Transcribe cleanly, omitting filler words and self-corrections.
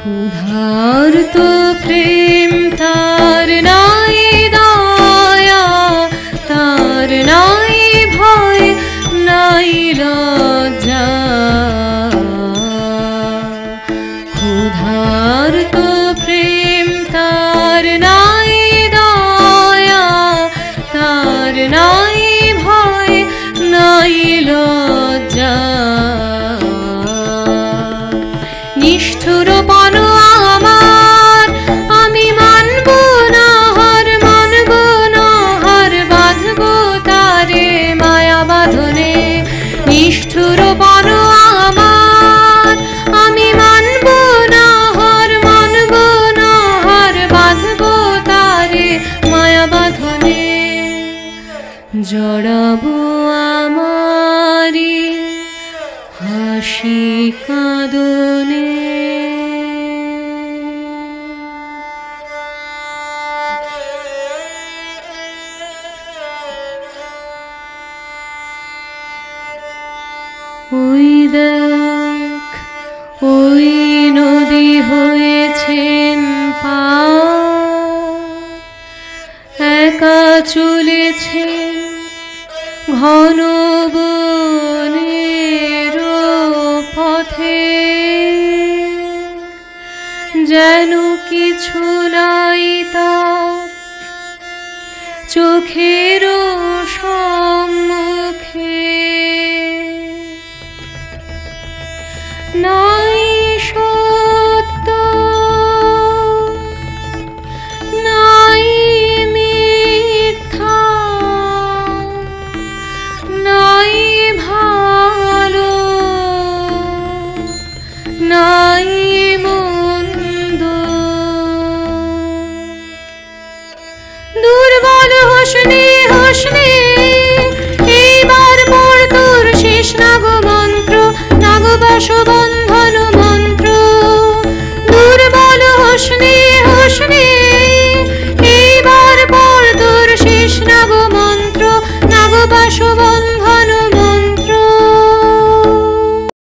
ক্ষুধার্ত প্রেম তার নাই দয়া, তার নাই ভয় নাই লজ্জা। ক্ষুধার্ত প্রেম তার নাই দয়া, তার নাই ভয় নাই লজ্জা। নিষ্ঠুরপন আমার আমি মানব না হার, মানব না হার, বাঁধব তারে মায়া বাঁধনে। নিষ্ঠুরপন আমার আমি মানব না হার, মানব না হার, বাঁধব তারে মায়া বাঁধনে। জড়াবো আমারি হাসি কাঁদনে। ওই দেখ ওই নদী হয়েছেন পার, একা চলেছেন ঘন বনের পথে। যেন কিছু নাই তার চোখের সম্মুখে, নাই সত্য নাই মিথ্যা, নাই ভালো নাই মন্দ। দুর্বল হোসনে হোসনে এইবার পর তোর শেষ নাগ মন্ত্র, নাগ বশবন্ধ।